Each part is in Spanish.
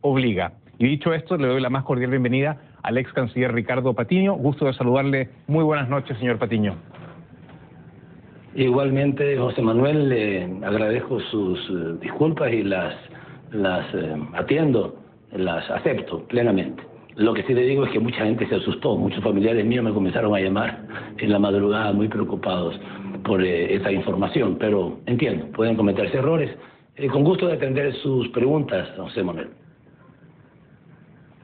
obliga. Y dicho esto, le doy la más cordial bienvenida al ex canciller Ricardo Patiño. Gusto de saludarle. Muy buenas noches, señor Patiño. Igualmente, José Manuel, le agradezco sus disculpas y las atiendo, las acepto plenamente. Lo que sí le digo es que mucha gente se asustó, muchos familiares míos me comenzaron a llamar en la madrugada muy preocupados por esa información, pero entiendo, pueden cometerse errores. Con gusto de atender sus preguntas, José Manuel.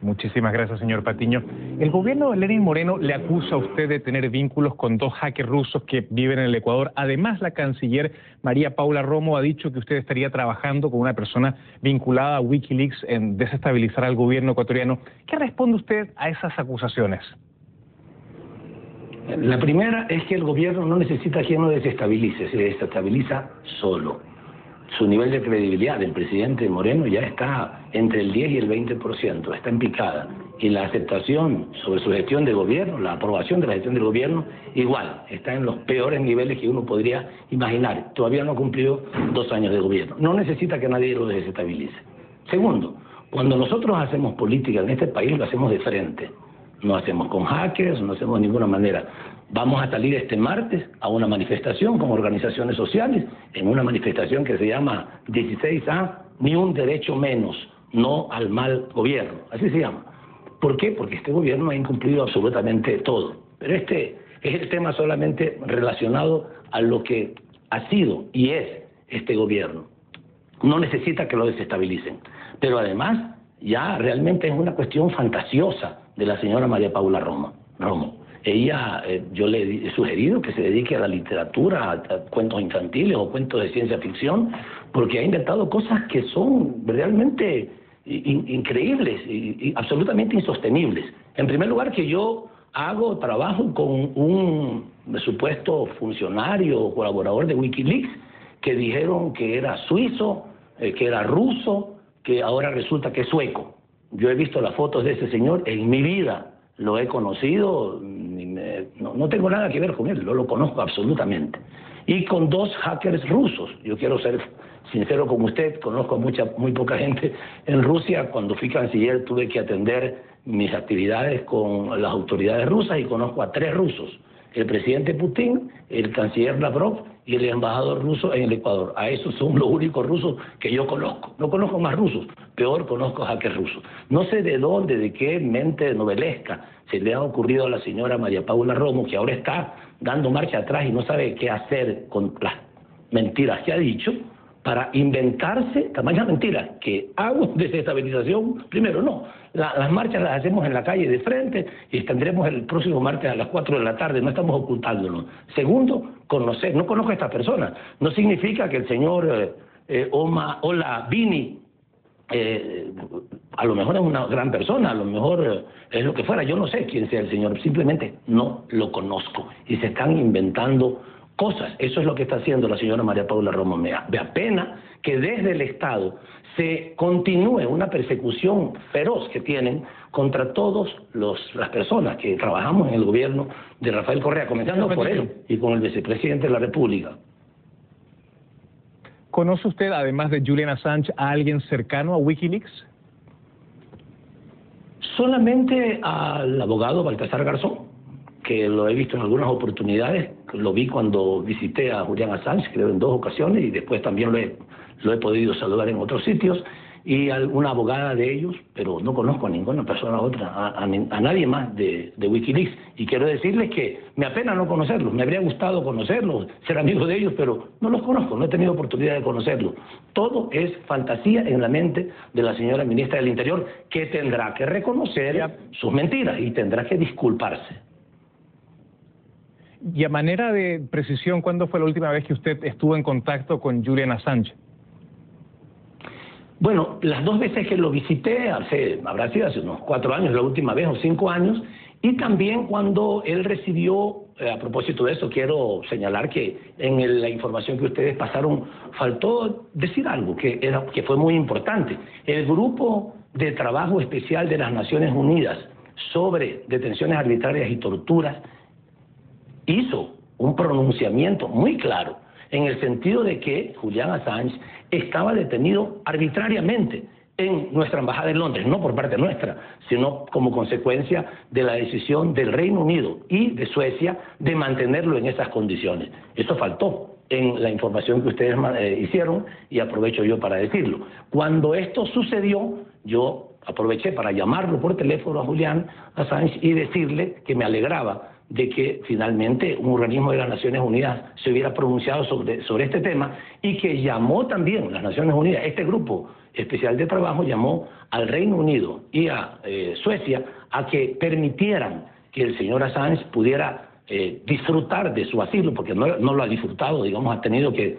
Muchísimas gracias, señor Patiño. El gobierno de Lenín Moreno le acusa a usted de tener vínculos con 2 hackers rusos que viven en el Ecuador. Además, la canciller María Paula Romo ha dicho que usted estaría trabajando con una persona vinculada a Wikileaks en desestabilizar al gobierno ecuatoriano. ¿Qué responde usted a esas acusaciones? La primera es que el gobierno no necesita quien lo desestabilice, se desestabiliza solo. Su nivel de credibilidad del presidente Moreno ya está entre el 10 y el 20%, está en picada. Y la aceptación sobre su gestión de gobierno, la aprobación de la gestión del gobierno, igual, está en los peores niveles que uno podría imaginar. Todavía no ha cumplido 2 años de gobierno. No necesita que nadie lo desestabilice. Segundo, cuando nosotros hacemos política en este país, lo hacemos de frente. No hacemos con hackers, no hacemos de ninguna manera. Vamos a salir este martes a una manifestación con organizaciones sociales, en una manifestación que se llama 16A, ni un derecho menos, no al mal gobierno, así se llama. ¿Por qué? Porque este gobierno ha incumplido absolutamente todo. Pero este es el tema solamente relacionado a lo que ha sido y es este gobierno. No necesita que lo desestabilicen. Pero además, ya realmente es una cuestión fantasiosa de la señora María Paula Romo. Ella, yo le he sugerido que se dedique a la literatura, a cuentos infantiles o cuentos de ciencia ficción, porque ha inventado cosas que son realmente increíbles y absolutamente insostenibles. En primer lugar, que yo trabajo con un supuesto funcionario o colaborador de Wikileaks que dijeron que era suizo, que era ruso, que ahora resulta que es sueco. Yo he visto las fotos de ese señor en mi vida. Lo he conocido, no tengo nada que ver con él, no lo conozco absolutamente. Y con 2 hackers rusos. Yo quiero ser sincero con usted, conozco muy poca gente en Rusia. Cuando fui canciller tuve que atender mis actividades con las autoridades rusas y conozco a 3 rusos. El presidente Putin, el canciller Lavrov y el embajador ruso en el Ecuador. A esos son los únicos rusos que yo conozco. No conozco más rusos, peor conozco hackers rusos. No sé de dónde, de qué mente novelesca se le ha ocurrido a la señora María Paula Romo, que ahora está dando marcha atrás y no sabe qué hacer con las mentiras que ha dicho, para inventarse tamaña mentira, que hago desestabilización. Primero, no, las marchas las hacemos en la calle de frente y tendremos el próximo martes a las 4 de la tarde, no estamos ocultándolo. Segundo, conocer, no conozco a esta persona, no significa que el señor Ola Vini, a lo mejor es una gran persona, a lo mejor es lo que fuera, yo no sé quién sea el señor, simplemente no lo conozco y se están inventando cosas. Eso es lo que está haciendo la señora María Paula Romo. Me apena que desde el Estado se continúe una persecución feroz que tienen contra todas las personas que trabajamos en el gobierno de Rafael Correa, comenzando por él y con el vicepresidente de la República. ¿Conoce usted, además de Julian Assange, a alguien cercano a Wikileaks? Solamente al abogado Baltasar Garzón, que lo he visto en algunas oportunidades. Lo vi cuando visité a Julian Assange, creo en 2 ocasiones, y después también lo he podido saludar en otros sitios, y a una abogada de ellos, pero no conozco a ninguna persona a nadie más de Wikileaks. Y quiero decirles que me apena no conocerlos, me habría gustado conocerlos, ser amigo de ellos, pero no los conozco, no he tenido oportunidad de conocerlos. Todo es fantasía en la mente de la señora ministra del Interior, que tendrá que reconocer sus mentiras y tendrá que disculparse. Y a manera de precisión, ¿cuándo fue la última vez que usted estuvo en contacto con Julian Assange? Bueno, las 2 veces que lo visité, habrá sido hace unos 4 años, la última vez, o 5 años, y también cuando él recibió, a propósito de eso, quiero señalar que en la información que ustedes pasaron, faltó decir algo que fue muy importante. El Grupo de Trabajo Especial de las Naciones Unidas sobre detenciones arbitrarias y torturas hizo un pronunciamiento muy claro en el sentido de que Julian Assange estaba detenido arbitrariamente en nuestra embajada en Londres, no por parte nuestra, sino como consecuencia de la decisión del Reino Unido y de Suecia de mantenerlo en esas condiciones. Eso faltó en la información que ustedes hicieron y aprovecho yo para decirlo. Cuando esto sucedió, yo aproveché para llamarlo por teléfono a Julian Assange y decirle que me alegraba de que finalmente un organismo de las Naciones Unidas se hubiera pronunciado sobre este tema y que llamó también las Naciones Unidas, este grupo especial de trabajo llamó al Reino Unido y a Suecia a que permitieran que el señor Assange pudiera disfrutar de su asilo, porque no lo ha disfrutado, digamos, ha tenido que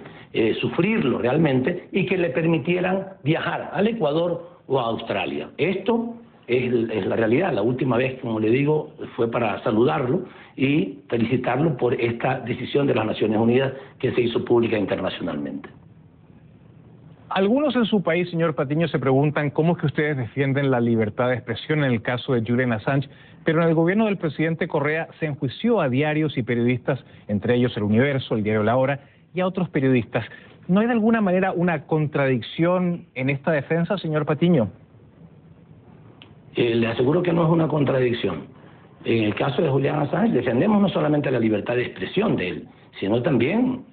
sufrirlo realmente, y que le permitieran viajar al Ecuador o a Australia. Esto es la realidad. La última vez, como le digo, fue para saludarlo y felicitarlo por esta decisión de las Naciones Unidas que se hizo pública internacionalmente. Algunos en su país, señor Patiño, se preguntan cómo es que ustedes defienden la libertad de expresión en el caso de Julian Assange, pero en el gobierno del presidente Correa se enjuició a diarios y periodistas, entre ellos El Universo, el diario La Hora, y a otros periodistas. ¿No hay de alguna manera una contradicción en esta defensa, señor Patiño? Le aseguro que no es una contradicción. En el caso de Julian Assange defendemos no solamente la libertad de expresión de él, sino también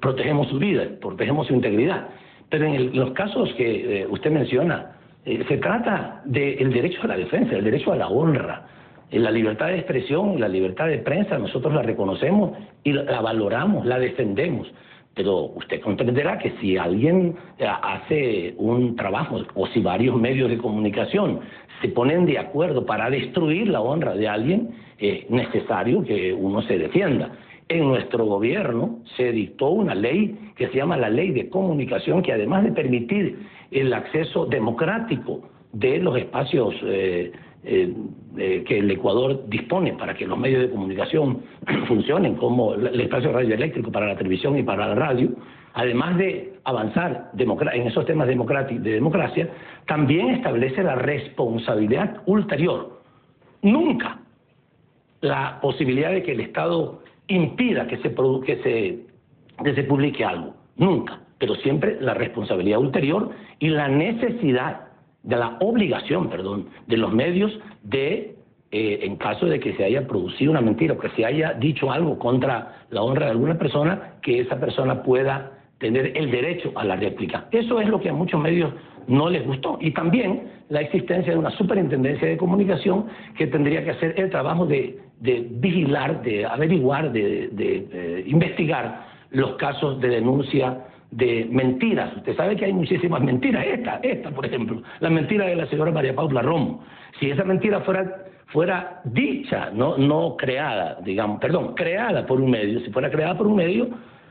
protegemos su vida, protegemos su integridad. Pero en los casos que usted menciona, se trata del derecho a la defensa, el derecho a la honra. La libertad de expresión, la libertad de prensa, nosotros la reconocemos y la valoramos, la defendemos. Pero usted comprenderá que si alguien hace un trabajo o si varios medios de comunicación se ponen de acuerdo para destruir la honra de alguien, es necesario que uno se defienda. En nuestro gobierno se dictó una ley que se llama la Ley de Comunicación, que además de permitir el acceso democrático de los espacios que el Ecuador dispone para que los medios de comunicación funcionen, como el espacio radioeléctrico para la televisión y para la radio, además de avanzar en esos temas de democracia, también establece la responsabilidad ulterior. Nunca la posibilidad de que el Estado impida que se publique algo, nunca, pero siempre la responsabilidad ulterior y la necesidad de la obligación, de los medios de, en caso de que se haya producido una mentira o que se haya dicho algo contra la honra de alguna persona, que esa persona pueda tener el derecho a la réplica. Eso es lo que a muchos medios no les gustó. Y también la existencia de una superintendencia de comunicación que tendría que hacer el trabajo de vigilar, de averiguar, de investigar los casos de denuncia de mentiras. Usted sabe que hay muchísimas mentiras. Esta, por ejemplo, la mentira de la señora María Paula Romo. Si esa mentira fuera dicha, no creada, creada por un medio, si fuera creada por un medio,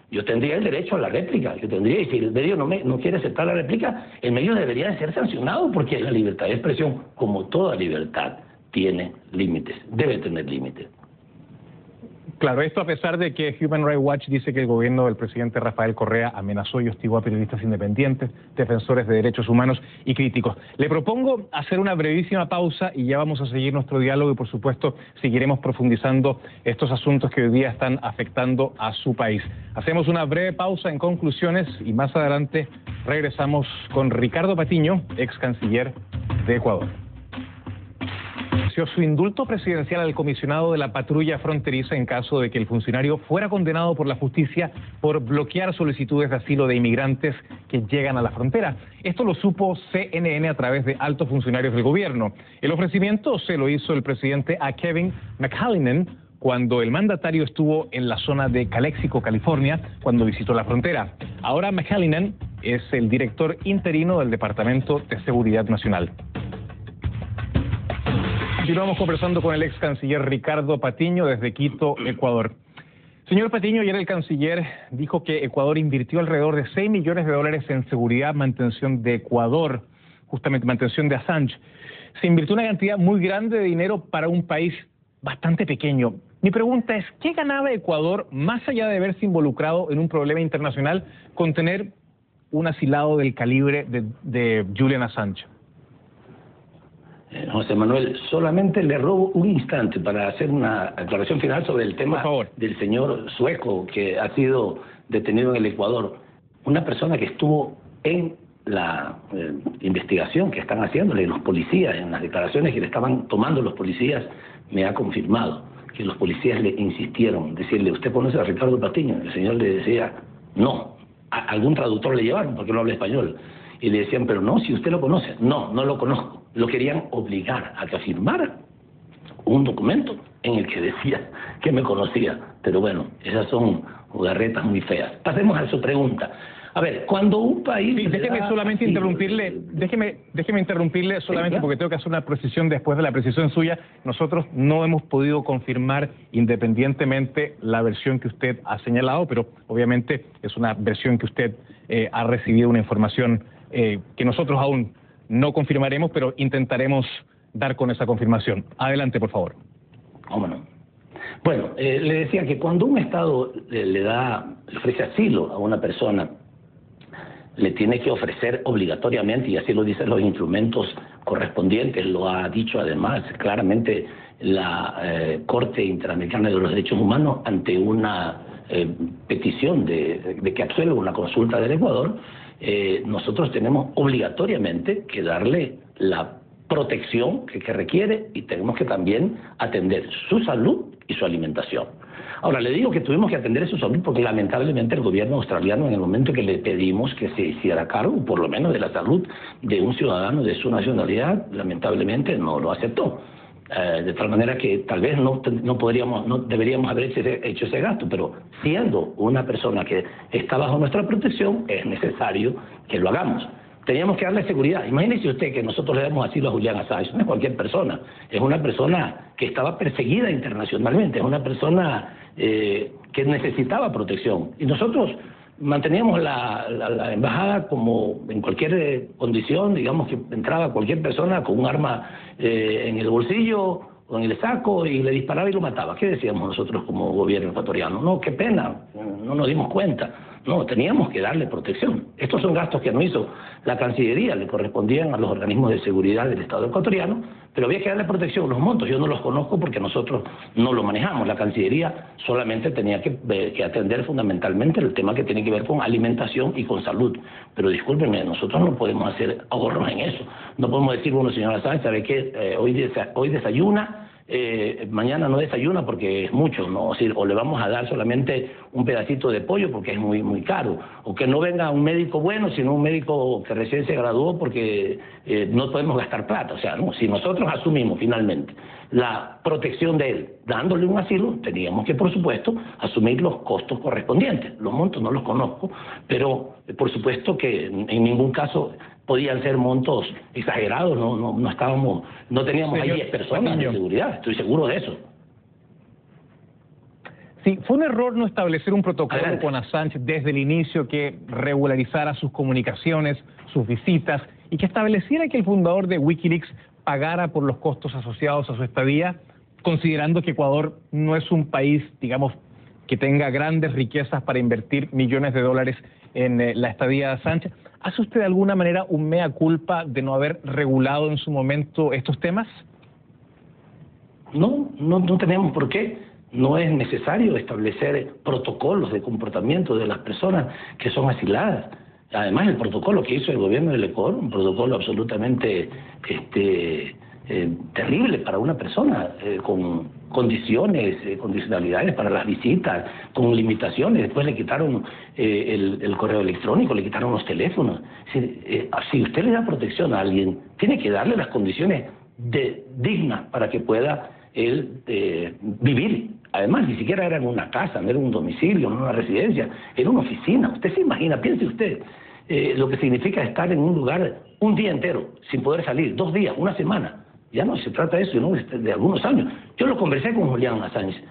yo tendría el derecho a la réplica. Y si el medio no quiere aceptar la réplica, el medio debería de ser sancionado, porque la libertad de expresión, como toda libertad, tiene límites, debe tener límites. Claro, esto a pesar de que Human Rights Watch dice que el gobierno del presidente Rafael Correa amenazó y hostigó a periodistas independientes, defensores de derechos humanos y críticos. Le propongo hacer una brevísima pausa y ya vamos a seguir nuestro diálogo y por supuesto seguiremos profundizando estos asuntos que hoy día están afectando a su país. Hacemos una breve pausa en conclusiones y más adelante regresamos con Ricardo Patiño, ex canciller de Ecuador. Su indulto presidencial al comisionado de la patrulla fronteriza en caso de que el funcionario fuera condenado por la justicia por bloquear solicitudes de asilo de inmigrantes que llegan a la frontera. Esto lo supo CNN a través de altos funcionarios del gobierno. El ofrecimiento se lo hizo el presidente a Kevin McAleenan cuando el mandatario estuvo en la zona de Calexico, California, cuando visitó la frontera. Ahora McAleenan es el director interino del Departamento de Seguridad Nacional. Continuamos conversando con el ex canciller Ricardo Patiño desde Quito, Ecuador. Señor Patiño, ayer el canciller dijo que Ecuador invirtió alrededor de $6 millones en seguridad, mantención de Ecuador, justamente mantención de Assange. Se invirtió una cantidad muy grande de dinero para un país bastante pequeño. Mi pregunta es, ¿qué ganaba Ecuador, más allá de haberse involucrado en un problema internacional, con tener un asilado del calibre de Julian Assange? José Manuel, solamente le robo un instante para hacer una aclaración final sobre el tema del señor sueco que ha sido detenido en el Ecuador. Una persona que estuvo en la investigación que están haciéndole los policías, en las declaraciones que le estaban tomando los policías, me ha confirmado que los policías le insistieron, decirle, ¿usted conoce a Ricardo Patiño? El señor le decía, no. Algún traductor le llevaron porque no habla español. Y le decían, pero no, si usted lo conoce. No, no lo conozco. Lo querían obligar a que firmara un documento en el que decía que me conocía. Pero bueno, esas son jugarretas muy feas. Pasemos a su pregunta. A ver, cuando un país... Sí, déjeme solamente interrumpirle, déjeme interrumpirle solamente porque tengo que hacer una precisión después de la precisión suya. Nosotros no hemos podido confirmar independientemente la versión que usted ha señalado, pero obviamente es una versión que usted ha recibido una información que nosotros aún no confirmaremos, pero intentaremos dar con esa confirmación. Adelante, por favor. ¿Cómo no? Bueno, le decía que cuando un Estado le ofrece asilo a una persona, le tiene que ofrecer obligatoriamente, y así lo dicen los instrumentos correspondientes, lo ha dicho además claramente la Corte Interamericana de los Derechos Humanos ante una petición de que absuelva una consulta del Ecuador, nosotros tenemos obligatoriamente que darle la protección que requiere y tenemos que también atender su salud y su alimentación. Ahora, le digo que tuvimos que atender su salud porque lamentablemente el gobierno australiano, en el momento que le pedimos que se hiciera cargo, por lo menos de la salud de un ciudadano de su nacionalidad, lamentablemente no lo aceptó. De tal manera que tal vez no deberíamos haber hecho ese gasto, pero siendo una persona que está bajo nuestra protección, es necesario que lo hagamos. Teníamos que darle seguridad. Imagínese usted que nosotros le damos asilo a Julian Assange. No es cualquier persona, es una persona que estaba perseguida internacionalmente, es una persona que necesitaba protección. Y nosotros manteníamos la embajada como en cualquier condición, digamos que entraba cualquier persona con un arma en el bolsillo o en el saco y le disparaba y lo mataba. ¿Qué decíamos nosotros como gobierno ecuatoriano? No, qué pena, no nos dimos cuenta. No, teníamos que darle protección. Estos son gastos que no hizo la Cancillería, le correspondían a los organismos de seguridad del Estado ecuatoriano, pero había que darle protección. Los montos yo no los conozco porque nosotros no lo manejamos. La Cancillería solamente tenía que atender fundamentalmente el tema que tiene que ver con alimentación y con salud. Pero discúlpenme, nosotros no podemos hacer ahorros en eso. No podemos decir, bueno, señora Sánchez, ¿sabe qué? Hoy desayuna, mañana no desayuna porque es mucho, ¿no? O le vamos a dar solamente un pedacito de pollo porque es muy caro, o que no venga un médico bueno, sino un médico que recién se graduó porque no podemos gastar plata. O sea, no, si nosotros asumimos finalmente la protección de él, dándole un asilo, teníamos que, por supuesto, asumir los costos correspondientes. Los montos no los conozco, pero por supuesto que en ningún caso podían ser montos exagerados, no teníamos ahí 10 personas de seguridad, estoy seguro de eso. Sí, fue un error no establecer un protocolo con Assange desde el inicio que regularizara sus comunicaciones, sus visitas y que estableciera que el fundador de Wikileaks pagara por los costos asociados a su estadía, considerando que Ecuador no es un país, digamos, que tenga grandes riquezas para invertir millones de dólares en la estadía de Assange. ¿Hace usted de alguna manera un mea culpa de no haber regulado en su momento estos temas? No tenemos por qué. No es necesario establecer protocolos de comportamiento de las personas que son asiladas. Además, el protocolo que hizo el gobierno del Ecuador, un protocolo absolutamente terrible para una persona, con condicionalidades para las visitas, con limitaciones. Después le quitaron el correo electrónico, le quitaron los teléfonos. Si usted le da protección a alguien, tiene que darle las condiciones dignas para que pueda él vivir. Además, ni siquiera era en una casa, no era un domicilio, no era una residencia, era una oficina. Usted se imagina, piense usted, lo que significa estar en un lugar un día entero, sin poder salir, 2 días, una semana. Ya no se trata de eso, sino de algunos años. Yo lo conversé con Julian Assange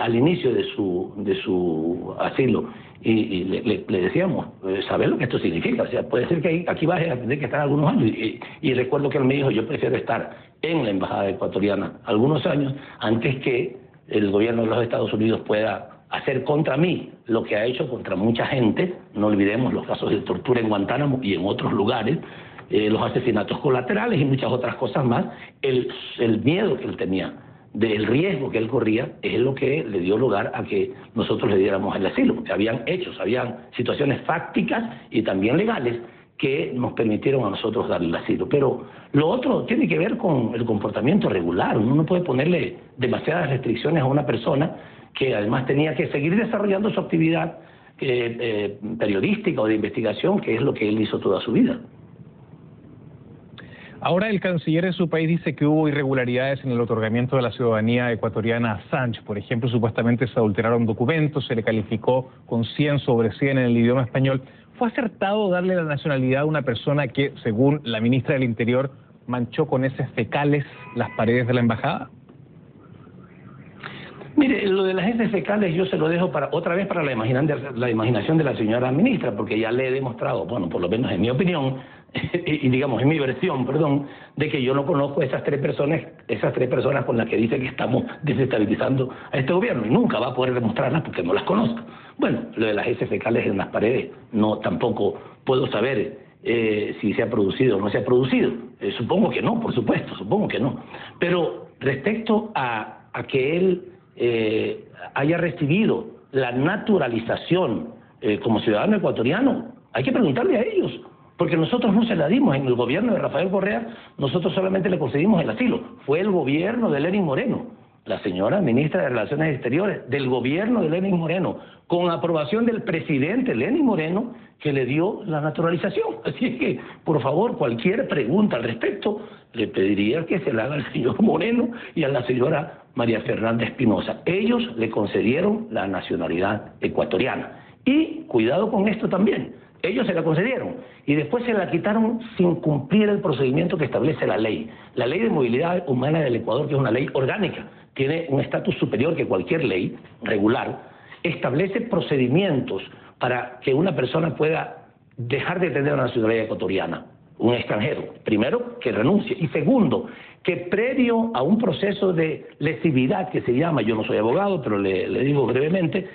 al inicio de su asilo y le decíamos, ¿sabes lo que esto significa? O sea, puede ser que aquí vas a tener que estar algunos años. Y recuerdo que él me dijo, yo prefiero estar en la embajada ecuatoriana algunos años antes que el gobierno de los Estados Unidos pueda hacer contra mí lo que ha hecho contra mucha gente. No olvidemos los casos de tortura en Guantánamo y en otros lugares, los asesinatos colaterales y muchas otras cosas más. El miedo que él tenía, del riesgo que él corría, es lo que le dio lugar a que nosotros le diéramos el asilo. Habían hechos, habían situaciones fácticas y también legales que nos permitieron a nosotros darle el asilo. Pero lo otro tiene que ver con el comportamiento regular. Uno no puede ponerle demasiadas restricciones a una persona que además tenía que seguir desarrollando su actividad periodística o de investigación, que es lo que él hizo toda su vida. Ahora el canciller de su país dice que hubo irregularidades en el otorgamiento de la ciudadanía ecuatoriana a Assange. Por ejemplo, supuestamente se adulteraron documentos, se le calificó con 100 sobre 100 en el idioma español. ¿Fue acertado darle la nacionalidad a una persona que, según la ministra del Interior, manchó con heces fecales las paredes de la embajada? Mire, lo de las heces fecales yo se lo dejo otra vez para la imaginación de la señora ministra, porque ya le he demostrado, bueno, por lo menos en mi opinión, y digamos en mi versión, perdón, de que yo no conozco esas tres personas con las que dice que estamos desestabilizando a este gobierno, y nunca va a poder demostrarlas porque no las conozco. Bueno, lo de las heces fecales en las paredes, no, tampoco puedo saber si se ha producido o no se ha producido. Supongo que no, por supuesto, supongo que no. Pero respecto a que él haya recibido la naturalización como ciudadano ecuatoriano, hay que preguntarle a ellos, porque nosotros no se la dimos. En el gobierno de Rafael Correa nosotros solamente le concedimos el asilo. Fue el gobierno de Lenín Moreno, la señora ministra de Relaciones Exteriores del gobierno de Lenín Moreno, con aprobación del presidente Lenín Moreno, que le dio la naturalización. Así es que, por favor, cualquier pregunta al respecto, le pediría que se la haga al señor Moreno y a la señora María Fernanda Espinosa. Ellos le concedieron la nacionalidad ecuatoriana. Y cuidado con esto también, ellos se la concedieron y después se la quitaron sin cumplir el procedimiento que establece la ley. La Ley de Movilidad Humana del Ecuador, que es una ley orgánica, tiene un estatus superior que cualquier ley regular, establece procedimientos para que una persona pueda dejar de tener la nacionalidad ecuatoriana, un extranjero. Primero, que renuncie, y segundo, que previo a un proceso de lesividad que se llama, yo no soy abogado, pero le digo brevemente,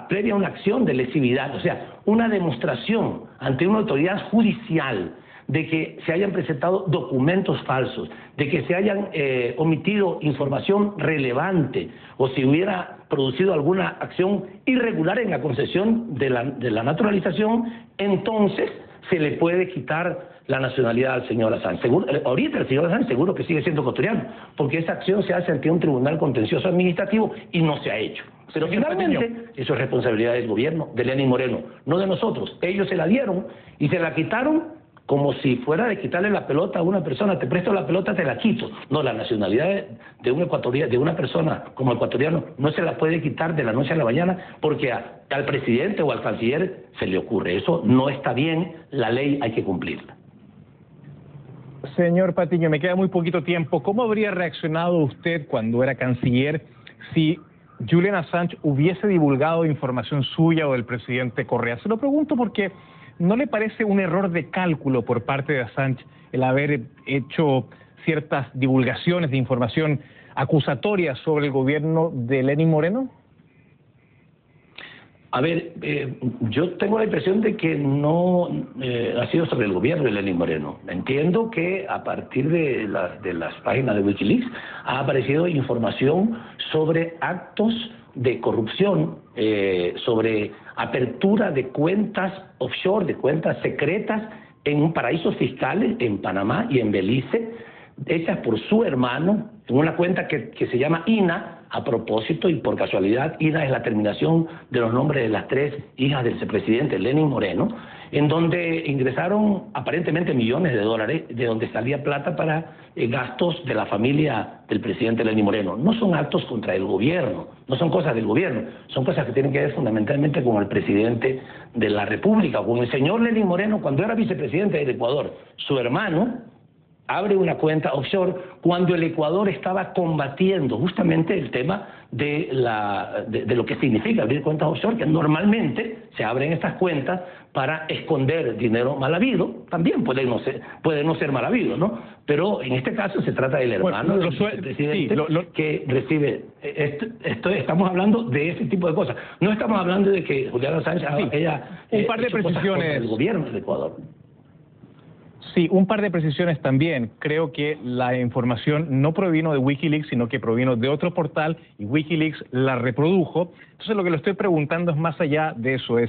previa a una acción de lesividad, o sea, una demostración ante una autoridad judicial de que se hayan presentado documentos falsos, de que se hayan omitido información relevante, o si hubiera producido alguna acción irregular en la concesión de la naturalización, entonces se le puede quitar la nacionalidad al señor Assange. Ahorita el señor Assange seguro que sigue siendo ecuatoriano, porque esa acción se hace ante un tribunal contencioso administrativo y no se ha hecho. Pero finalmente eso es responsabilidad del gobierno, de Lenín Moreno, no de nosotros. Ellos se la dieron y se la quitaron como si fuera de quitarle la pelota a una persona. Te presto la pelota, te la quito. No, la nacionalidad de un ecuatoriano, de una persona como ecuatoriano, no se la puede quitar de la noche a la mañana porque al presidente o al canciller se le ocurre. Eso no está bien, la ley hay que cumplirla. Señor Patiño, me queda muy poquito tiempo. ¿Cómo habría reaccionado usted cuando era canciller si Julian Assange hubiese divulgado información suya o del presidente Correa? Se lo pregunto porque ¿no le parece un error de cálculo por parte de Assange el haber hecho ciertas divulgaciones de información acusatoria sobre el gobierno de Lenín Moreno? A ver, yo tengo la impresión de que no ha sido sobre el gobierno de Lenín Moreno. Entiendo que a partir de las páginas de Wikileaks ha aparecido información sobre actos de corrupción, sobre apertura de cuentas offshore, de cuentas secretas en paraísos fiscales en Panamá y en Belice, hechas por su hermano, en una cuenta que se llama INA, a propósito, y por casualidad, INA es la terminación de los nombres de las tres hijas del presidente Lenín Moreno, en donde ingresaron aparentemente millones de dólares, de donde salía plata para gastos de la familia del presidente Lenín Moreno. No son actos contra el gobierno, no son cosas del gobierno, son cosas que tienen que ver fundamentalmente con el presidente de la República, con el señor Lenín Moreno, cuando era vicepresidente del Ecuador. Su hermano abre una cuenta offshore cuando el Ecuador estaba combatiendo justamente el tema de lo que significa abrir cuentas offshore, que normalmente se abren estas cuentas para esconder dinero mal habido. También puede no ser mal habido, ¿no? Pero en este caso se trata del hermano del presidente que recibe. Estamos hablando de ese tipo de cosas. No estamos hablando de que Julián Assange haya un par de precisiones el gobierno del Ecuador. Sí, un par de precisiones también. Creo que la información no provino de Wikileaks, sino que provino de otro portal y Wikileaks la reprodujo. Entonces lo que le estoy preguntando es más allá de eso,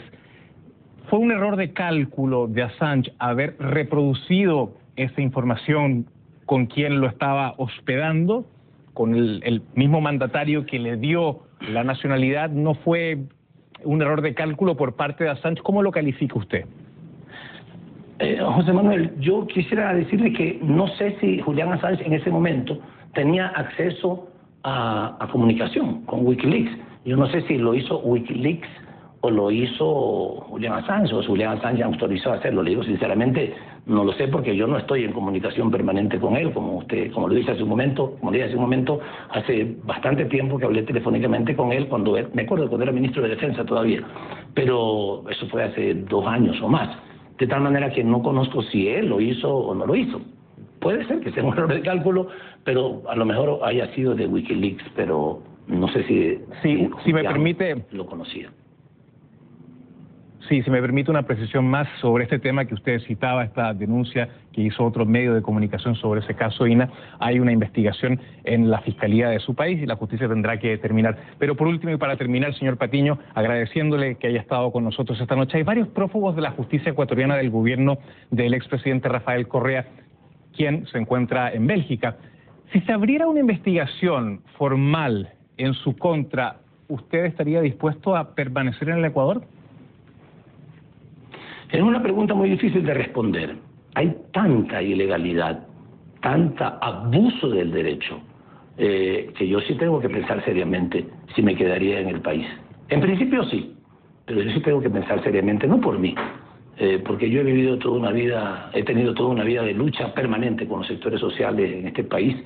¿Fue un error de cálculo de Assange haber reproducido esa información con quien lo estaba hospedando, con el mismo mandatario que le dio la nacionalidad? ¿No fue un error de cálculo por parte de Assange? ¿Cómo lo califica usted? José Manuel, yo quisiera decirle que no sé si Julian Assange en ese momento tenía acceso a comunicación con Wikileaks. Yo no sé si lo hizo Wikileaks o lo hizo Julian Assange, o Julian Assange autorizó a hacerlo. Le digo sinceramente, no lo sé porque yo no estoy en comunicación permanente con él, como lo dije hace un momento, hace bastante tiempo que hablé telefónicamente con él, me acuerdo cuando era ministro de Defensa todavía, pero eso fue hace 2 años o más. De tal manera que no conozco si él lo hizo o no lo hizo. Puede ser que sea un error de cálculo, pero a lo mejor haya sido de Wikileaks, pero no sé si me permite, lo conocía. Sí, si me permite una precisión más sobre este tema que usted citaba, esta denuncia que hizo otro medio de comunicación sobre ese caso INA. Hay una investigación en la Fiscalía de su país y la justicia tendrá que determinar. Pero por último y para terminar, señor Patiño, agradeciéndole que haya estado con nosotros esta noche. Hay varios prófugos de la justicia ecuatoriana del gobierno del expresidente Rafael Correa, quien se encuentra en Bélgica. Si se abriera una investigación formal en su contra, ¿usted estaría dispuesto a permanecer en el Ecuador? Es una pregunta muy difícil de responder. Hay tanta ilegalidad, tanta abuso del derecho, que yo sí tengo que pensar seriamente si me quedaría en el país. En principio sí, pero yo sí tengo que pensar seriamente, no por mí, porque yo he tenido toda una vida de lucha permanente con los sectores sociales en este país,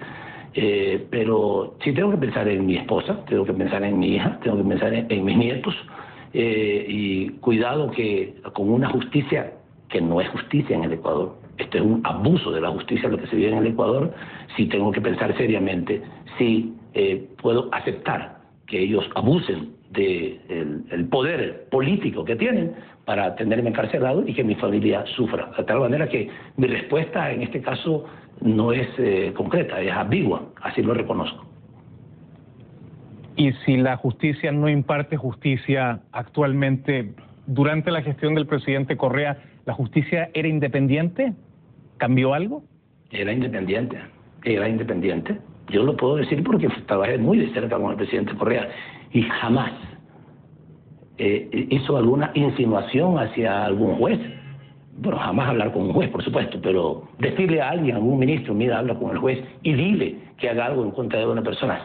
pero sí tengo que pensar en mi esposa, tengo que pensar en mi hija, tengo que pensar en mis nietos, y cuidado que con una justicia que no es justicia en el Ecuador, esto es un abuso de la justicia lo que se vive en el Ecuador, sí tengo que pensar seriamente si puedo aceptar que ellos abusen del poder político que tienen para tenerme encarcelado y que mi familia sufra. De tal manera que mi respuesta en este caso no es concreta, es ambigua, así lo reconozco. Y si la justicia no imparte justicia actualmente, durante la gestión del presidente Correa, ¿la justicia era independiente? ¿Cambió algo? Era independiente. Yo lo puedo decir porque trabajé muy de cerca con el presidente Correa y jamás hizo alguna insinuación hacia algún juez. Bueno, jamás hablar con un juez, por supuesto, pero decirle a alguien, a algún ministro, mira, habla con el juez y dile que haga algo en contra de una persona.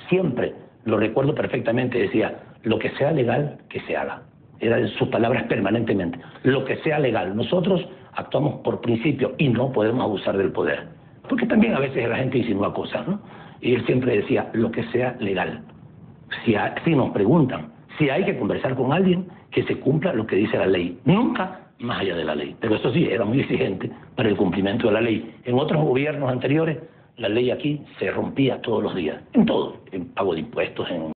Siempre, lo recuerdo perfectamente, decía, lo que sea legal, que se haga. Eran sus palabras permanentemente. Lo que sea legal. Nosotros actuamos por principio y no podemos abusar del poder. Porque también a veces la gente insinúa cosas, ¿no? Y él siempre decía, lo que sea legal. Si nos preguntan, si hay que conversar con alguien, que se cumpla lo que dice la ley. Nunca más allá de la ley. Pero eso sí, era muy exigente para el cumplimiento de la ley. En otros gobiernos anteriores, la ley aquí se rompía todos los días. En todo. En pago de impuestos, en